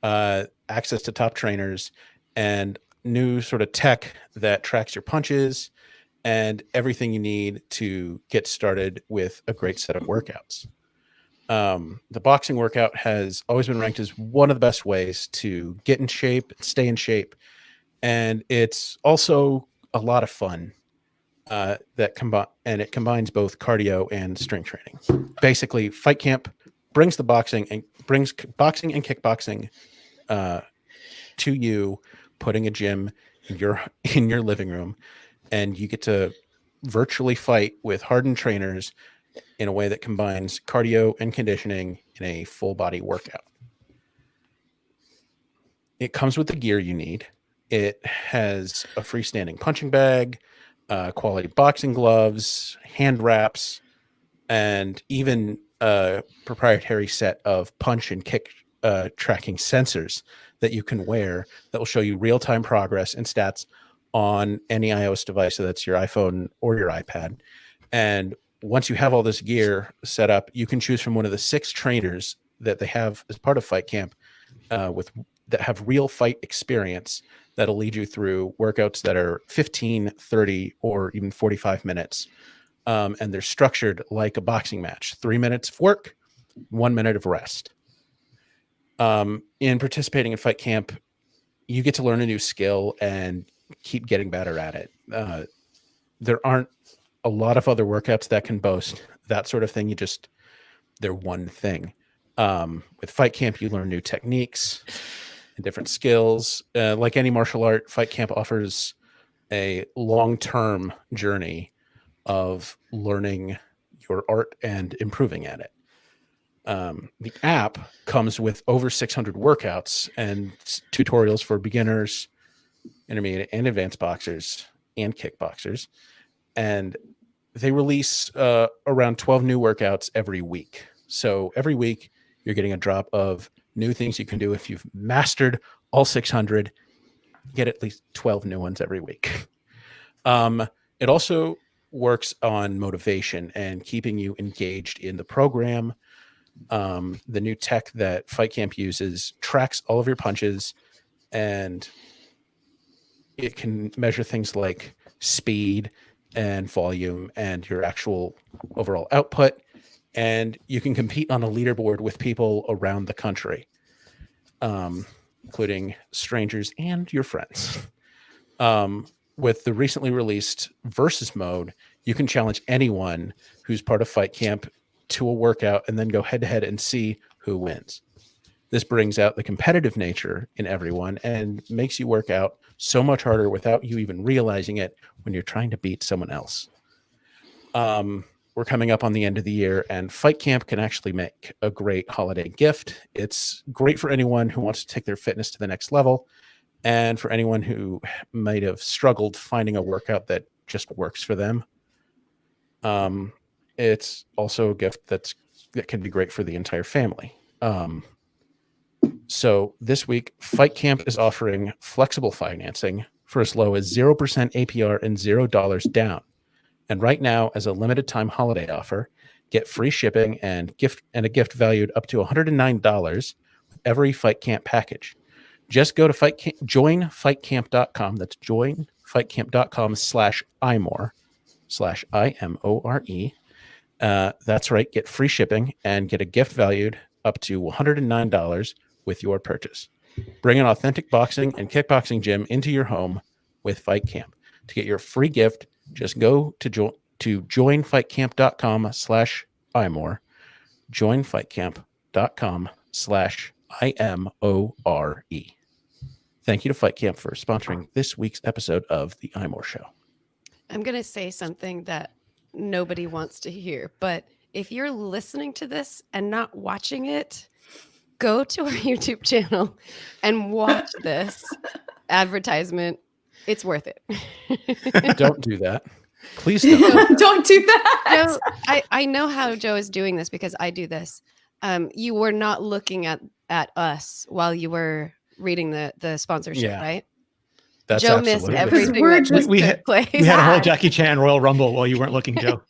access to top trainers, and new sort of tech that tracks your punches and everything you need to get started with a great set of workouts. The boxing workout has always been ranked as one of the best ways to get in shape, stay in shape, and it's also a lot of fun. It combines both cardio and strength training. Basically, Fight Camp brings boxing and kickboxing to you, putting a gym in your living room, and you get to virtually fight with hardened trainers in a way that combines cardio and conditioning in a full body workout. It comes with the gear you need. It has a freestanding punching bag, quality boxing gloves, hand wraps, and even a proprietary set of punch and kick tracking sensors that you can wear that will show you real-time progress and stats on any iOS device, so that's your iPhone or your iPad. And once you have all this gear set up, you can choose from one of the 6 trainers that they have as part of Fight Camp that have real fight experience that'll lead you through workouts that are 15, 30, or even 45 minutes. And they're structured like a boxing match: 3 minutes of work, 1 minute of rest. In participating in Fight Camp, you get to learn a new skill and keep getting better at it. There aren't a lot of other workouts that can boast that sort of thing. They're one thing. With Fight Camp, you learn new techniques and different skills. Like any martial art, Fight Camp offers a long-term journey of learning your art and improving at it. The app comes with over 600 workouts and tutorials for beginners, intermediate, and advanced boxers and kickboxers. And they release around 12 new workouts every week. So every week you're getting a drop of new things you can do. If you've mastered all 600, get at least 12 new ones every week. It also works on motivation and keeping you engaged in the program. The new tech that Fight Camp uses tracks all of your punches, and it can measure things like speed and volume and your actual overall output. And you can compete on a leaderboard with people around the country. including strangers and your friends. With the recently released Versus mode, you can challenge anyone who's part of Fight Camp to a workout and then go head to head and see who wins. This brings out the competitive nature in everyone and makes you work out so much harder without you even realizing it when you're trying to beat someone else. We're coming up on the end of the year, and Fight Camp can actually make a great holiday gift. It's great for anyone who wants to take their fitness to the next level, and for anyone who might have struggled finding a workout that just works for them. It's also a gift that can be great for the entire family. So this week, Fight Camp is offering flexible financing for as low as 0% APR and $0 down. And right now, as a limited time holiday offer, get free shipping and a gift valued up to $109 with every Fight Camp package. Just go to joinfightcamp.com. That's joinfightcamp.com/iMore /IMORE. That's right. Get free shipping and get a gift valued up to $109 with your purchase. Bring an authentic boxing and kickboxing gym into your home with Fight Camp. To get your free gift, just go to joinfightcamp.com/iMore, joinfightcamp.com/IMORE. Thank you to Fight Camp for sponsoring this week's episode of the iMore Show. I'm going to say something that nobody wants to hear, but if you're listening to this and not watching it, go to our YouTube channel and watch this advertisement. It's worth it. Don't do that. Please don't. Don't do that. No, I know how Joe is doing this because I do this. You were not looking at us while you were reading the sponsorship, Yeah. right? That's Joe missed absolutely- everything We're that just- just We took place. We had a whole Sad. Jackie Chan Royal Rumble while you weren't looking, Joe.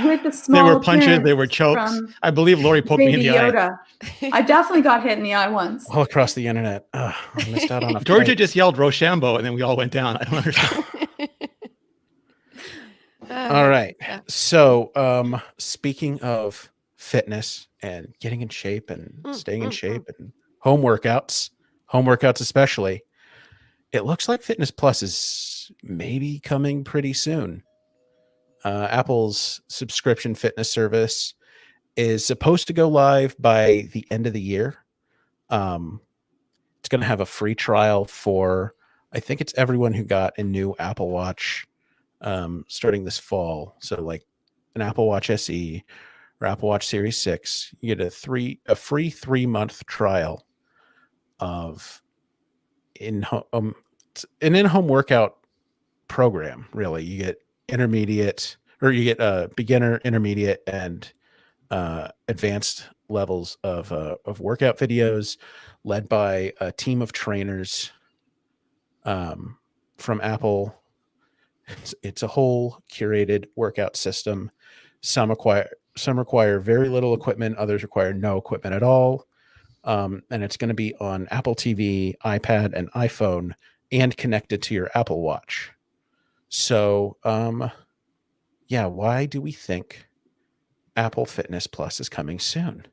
With the There small were punches, there appearance were chokes. from I believe Lori poked me in Baby the eye. Yoda. I definitely got hit in the eye once. all across the internet. I missed out on a Georgia fight. just yelled Rochambeau, and then we all went down. I don't understand. All right. Yeah. So, speaking of fitness and getting in shape and staying in mm. shape and home workouts especially, it looks like Fitness Plus is maybe coming pretty soon. Apple's subscription fitness service is supposed to go live by the end of the year. It's going to have a free trial for, I think it's everyone who got a new Apple Watch starting this fall. So like an Apple Watch SE or Apple Watch Series 6, you get a free 3-month trial of an in-home workout program. Really, you get intermediate, or you get beginner, intermediate, and advanced levels of workout videos led by a team of trainers from Apple. It's a whole curated workout system. Some require very little equipment, others require no equipment at all. And it's going to be on Apple TV, iPad, and iPhone, and connected to your Apple Watch. So, yeah, why do we think Apple Fitness Plus is coming soon?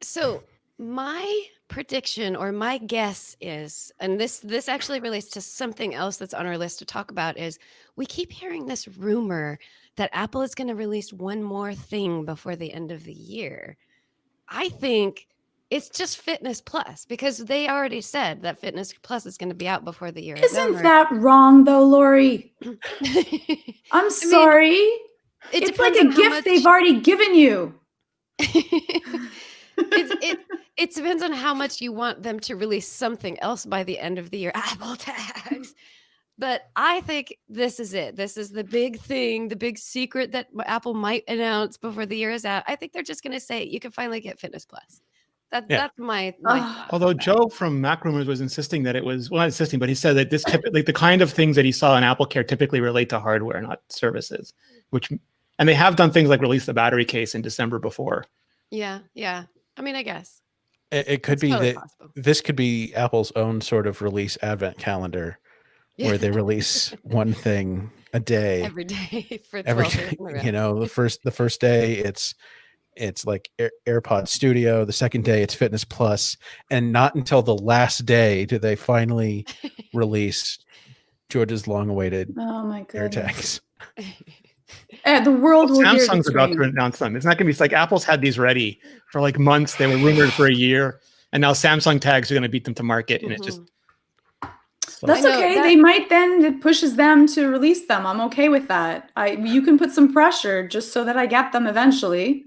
So my prediction or my guess is, and this actually relates to something else that's on our list to talk about, is we keep hearing this rumor that Apple is going to release one more thing before the end of the year. I think it's just Fitness Plus, because they already said that Fitness Plus is going to be out before the year is Isn't over. that wrong, though, Lori? I'm sorry. It It's like depends a on how gift much- they've already given you. It depends on how much you want them to release something else by the end of the year. Apple tags. But I think this is it. This is the big thing, the big secret that Apple might announce before the year is out. I think they're just going to say you can finally get Fitness Plus. That's my Ugh. thought. Although Joe from Mac Rumors was insisting that it was, well, not insisting, but he said that this typically, the kind of things that he saw in Apple Care typically relate to hardware, not services. And they have done things like release the battery case in December before. Yeah. I mean, I guess. It could It's be totally that possible. this could be Apple's own sort of release advent calendar, where they release one thing a day. every day for Every 12 days in a row. the first day it's it's like AirPod Studio. The second day it's Fitness Plus, and not until the last day do they finally release George's long-awaited Oh my AirTags. goodness. The world will hear the Samsung's about to scream. announce them. It's not going to be like Apple's had these ready for like months. They were rumored for a year, and now Samsung tags are going to beat them to market, and it's just. That's okay. They might then, it pushes them to release them. I'm okay with that. You can put some pressure just so that I get them eventually.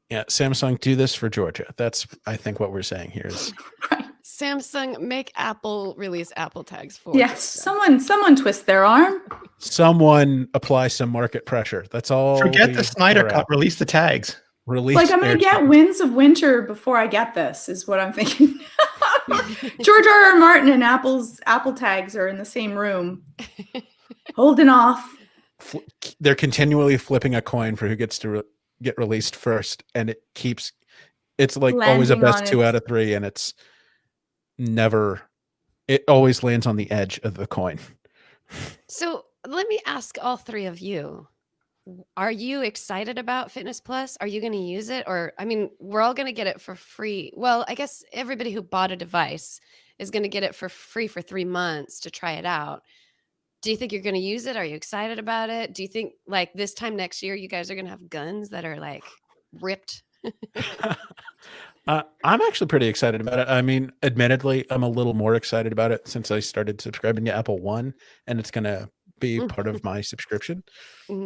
Yeah, Samsung, do this for Georgia. That's, I think, what we're saying here is Right. Samsung, make Apple release Apple tags for Yes, Georgia. someone twist their arm. someone apply some market pressure. That's all. Forget the Snyder Cut. Release the tags. Release. Like I'm going to get winds of winter before I get this, is what I'm thinking. George R.R. Martin and Apple tags are in the same room, holding off. They're continually flipping a coin for who gets to get released first, and it keeps. It's like always a Landing best on 2 its- out of 3, and it's never. It always lands on the edge of the coin. So let me ask all three of you. Are you excited about Fitness Plus? Are you going to use it? Or, I mean, we're all going to get it for free. Well, I guess everybody who bought a device is going to get it for free for 3 months to try it out. Do you think you're going to use it? Are you excited about it? Do you think like this time next year, you guys are going to have guns that are like ripped? I'm actually pretty excited about it. I mean, admittedly, I'm a little more excited about it since I started subscribing to Apple One, and it's going to be part of my subscription.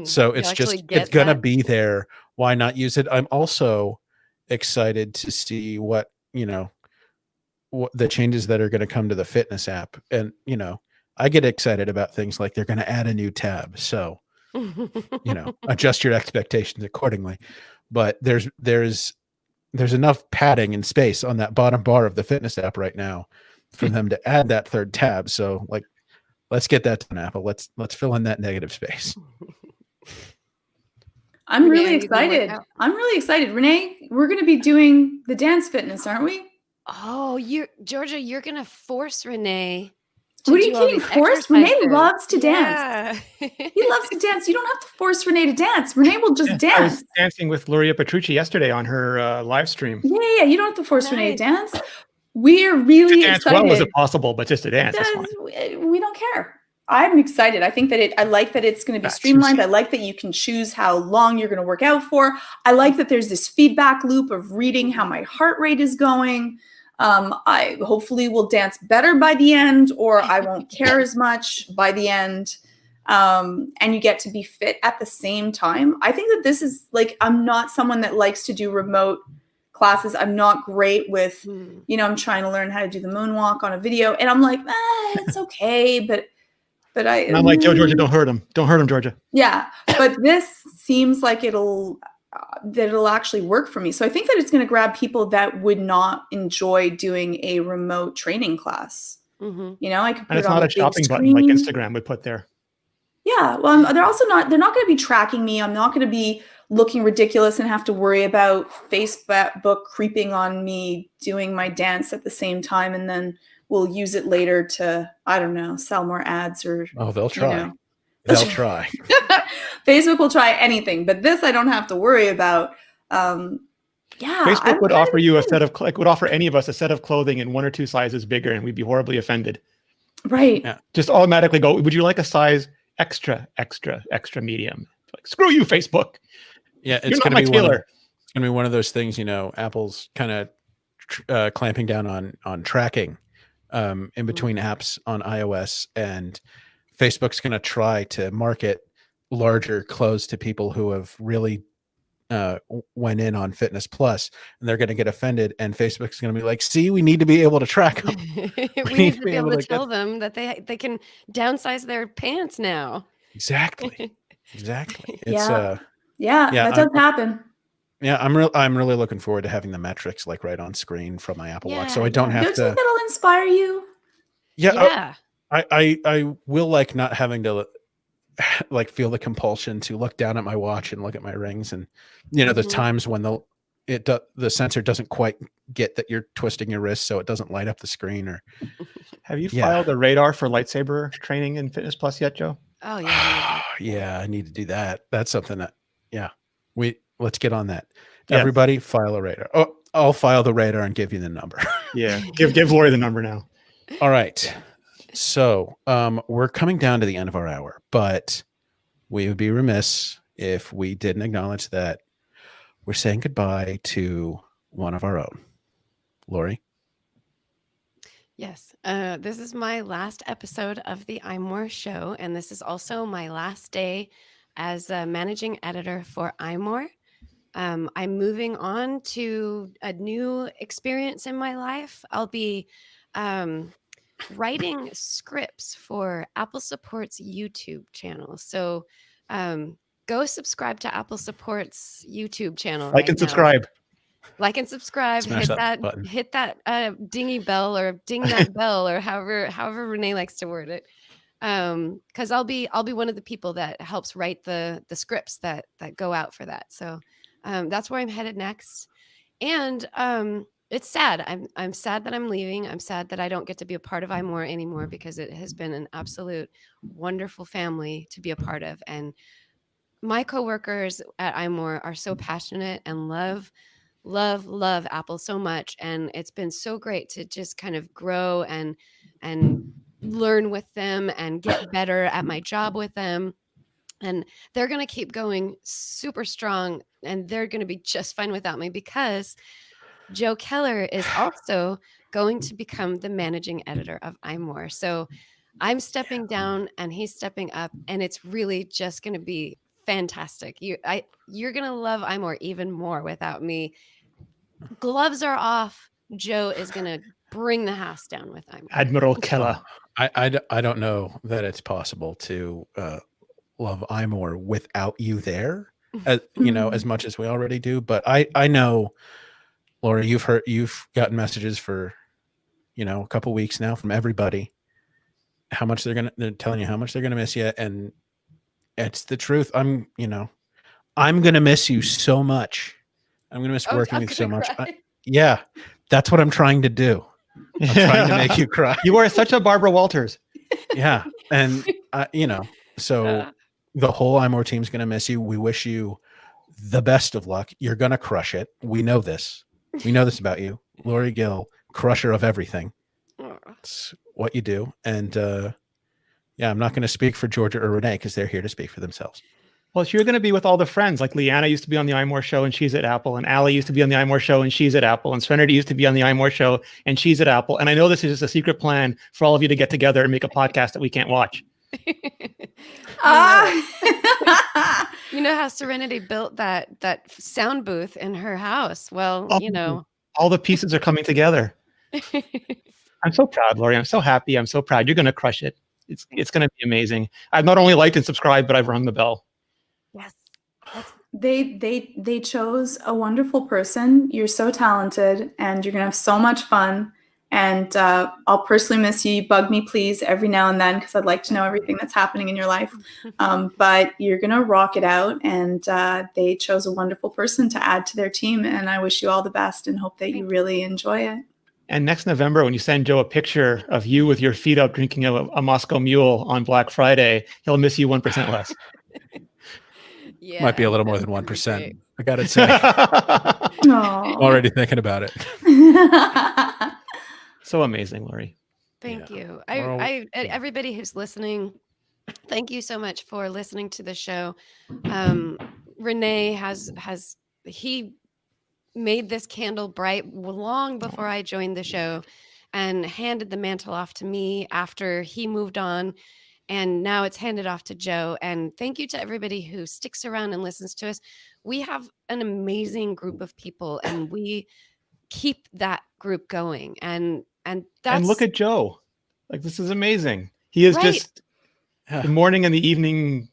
So it's just, it's going to be there. Why not use it? I'm also excited to see what the changes that are going to come to the fitness app. And, I get excited about things like they're going to add a new tab. So, adjust your expectations accordingly. But there's enough padding and space on that bottom bar of the fitness app right now for them to add that third tab. So like, let's get that done, Apple. Let's fill in that negative space. I'm really excited. I'm really excited. Renee, we're going to be doing the dance fitness, aren't we? Oh, Georgia, you're going to force Renee. What are you kidding? Force? Renee loves to dance. He loves to dance. You don't have to force Renee to dance. Renee will just dance. I was dancing with Luria Petrucci yesterday on her live stream. Yeah. You don't have to force Renee to dance. We're really excited. Well, as possible, but just to dance. We don't care. I'm excited. I think that I like that it's going to be streamlined. I like that you can choose how long you're going to work out for. I like that there's this feedback loop of reading how my heart rate is going. I hopefully will dance better by the end, or I won't care as much by the end. And you get to be fit at the same time. I think that this is like, I'm not someone that likes to do remote classes. I'm not great with, I'm trying to learn how to do the moonwalk on a video, and I'm like, it's okay, but I'm like, Georgia, don't hurt him. Don't hurt him, Georgia. Yeah, but this seems like it'll actually work for me. So I think that it's going to grab people that would not enjoy doing a remote training class. I could put and it's it on not a shopping button like Instagram would put there. Yeah, well, they're not going to be tracking me. I'm not going to be looking ridiculous and have to worry about Facebook creeping on me doing my dance at the same time, and then we'll use it later to, I don't know, sell more ads or. Oh, they'll try. They'll try. Facebook will try anything, but this I don't have to worry about. Facebook would offer you would offer any of us a set of clothing in 1 or 2 sizes bigger, and we'd be horribly offended. Right. Yeah. Just automatically go, would you like a size extra medium? Like, screw you, Facebook. Yeah, it's going to be one of those things, Apple's kind of clamping down on tracking in between apps on iOS, and Facebook's going to try to market larger clothes to people who have really went in on Fitness Plus, and they're going to get offended, and Facebook's going to be like, see, we need to be able to track them. we need to be able to tell them that they can downsize their pants now. Exactly. It's that does happen. Yeah, I'm really looking forward to having the metrics like right on screen from my Apple Watch, so I don't have to. Don't you think that'll inspire you? Yeah. I will like not having to like feel the compulsion to look down at my watch and look at my rings, and the times when the sensor doesn't quite get that you're twisting your wrist, so it doesn't light up the screen. Or have you filed a radar for lightsaber training in Fitness Plus yet, Joe? Oh yeah. Yeah, I need to do that. That's something that let's get on that. Yes. Everybody file a radar. Oh, I'll file the radar and give you the number. Yeah. Give Lori the number now. All right. So we're coming down to the end of our hour, but we would be remiss if we didn't acknowledge that we're saying goodbye to one of our own. Lori? Yes. This is my last episode of the iMore show, and this is also my last day as a managing editor for iMore. I'm moving on to a new experience in my life. I'll be writing scripts for Apple Support's YouTube channel. So go subscribe to Apple Support's YouTube channel Like right and now. subscribe. Like and subscribe. Smash Hit that button. hit that dingy bell or ding that bell or however Renee likes to word it. Because I'll be one of the people that helps write the scripts that go out for that. So that's where I'm headed next. And it's sad. I'm sad that I'm leaving. I'm sad that I don't get to be a part of iMore anymore because it has been an absolute wonderful family to be a part of. And my coworkers at iMore are so passionate and love Apple so much. And it's been so great to just kind of grow and learn with them and get better at my job with them. And they're going to keep going super strong, and they're going to be just fine without me because Joe Keller is also going to become the managing editor of iMore. So I'm stepping down and he's stepping up, and it's really just going to be fantastic. You're going to love iMore even more without me. Gloves are off. Joe is going to bring the house down with iMore. Admiral Keller. I don't know that it's possible to love iMore without you there, as much as we already do. But I know, Laura, you've gotten messages for, a couple weeks now from everybody, they're telling you how much they're gonna miss you, and it's the truth. I'm gonna miss you so much. I'm gonna miss working with you so much. Yeah, that's what I'm trying to do. I'm trying to make you cry. You are such a Barbara Walters. Yeah, and so the whole iMore team's gonna miss you. We wish you the best of luck. You're gonna crush it. We know this. We know this about you, Lori Gill, crusher of everything. It's what you do, and I'm not going to speak for Georgia or Renee because they're here to speak for themselves. Well, you're going to be with all the friends. Like Leanna used to be on the iMore show and she's at Apple. And Allie used to be on the iMore show and she's at Apple. And Serenity used to be on the iMore show and she's at Apple. And I know this is just a secret plan for all of you to get together and make a podcast that we can't watch. You know how Serenity built that sound booth in her house? Well, all the pieces are coming together. I'm so proud, Lori. I'm so happy. I'm so proud. You're going to crush it. It's going to be amazing. I've not only liked and subscribed, but I've rung the bell. Yes. They chose a wonderful person. You're so talented, and you're gonna have so much fun. And I'll personally miss you. Bug me, please, every now and then, because I'd like to know everything that's happening in your life. But you're gonna rock it out, and they chose a wonderful person to add to their team. And I wish you all the best, and hope that you really enjoy it. And next November, when you send Joe a picture of you with your feet up drinking a Moscow Mule on Black Friday, he'll miss you 1% less. Yeah, might be a little more than 1%. I gotta say, already thinking about it. So amazing, Lori. Thank you. I everybody who's listening, thank you so much for listening to the show. Renee he made this candle bright long before I joined the show and handed the mantle off to me after he moved on. And now it's handed off to Joe. And thank you to everybody who sticks around and listens to us. We have an amazing group of people, and we keep that group going. And look at Joe. Like, this is amazing. He is just the morning and the evening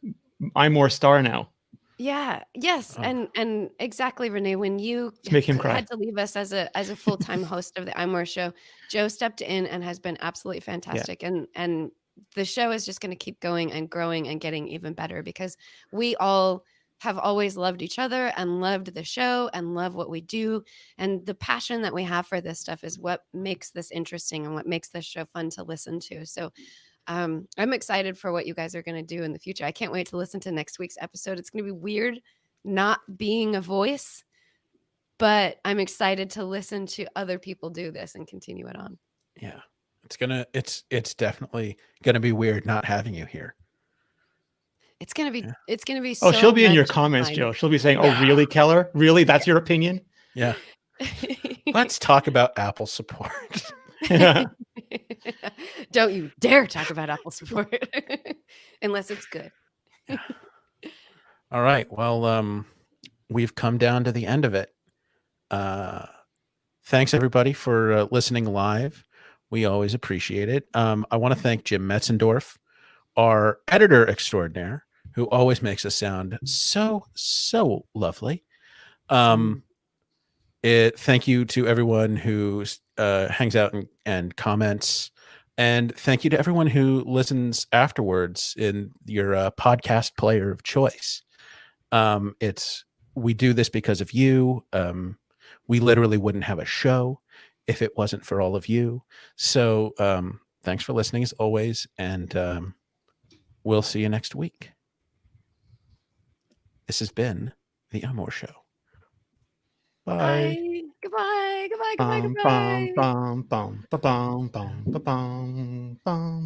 iMore star now. Yeah. Yes. Oh. And exactly, Renee, when you make him cry. Had to leave us as a full-time host of the iMore show, Joe stepped in and has been absolutely fantastic. Yeah. And the show is just going to keep going and growing and getting even better because we all have always loved each other and loved the show and love what we do. And the passion that we have for this stuff is what makes this interesting and what makes this show fun to listen to. So I'm excited for what you guys are going to do in the future. I can't wait to listen to next week's episode. It's going to be weird not being a voice, but I'm excited to listen to other people do this and continue it on. Yeah. It's definitely gonna be weird not having you here. It's gonna be Yeah. so Oh, she'll be in your much comments, fun. Joe. She'll be saying, "Oh, really, Keller? Really? That's your opinion?" Yeah. Let's talk about Apple support. Don't you dare talk about Apple support unless it's good. All right. Well, we've come down to the end of it. Thanks everybody for listening live. We always appreciate it. I want to thank Jim Metzendorf, our editor extraordinaire, who always makes us sound so lovely. Thank you to everyone who hangs out and comments, and thank you to everyone who listens afterwards in your podcast player of choice. We do this because of you. We literally wouldn't have a show if it wasn't for all of you. So thanks for listening as always, and we'll see you next week. This has been the iMore Show. Bye. Bye. Goodbye. Goodbye. Goodbye. Bum, Goodbye. bum, bum, bum, ba-bum, bum, ba-bum, bum.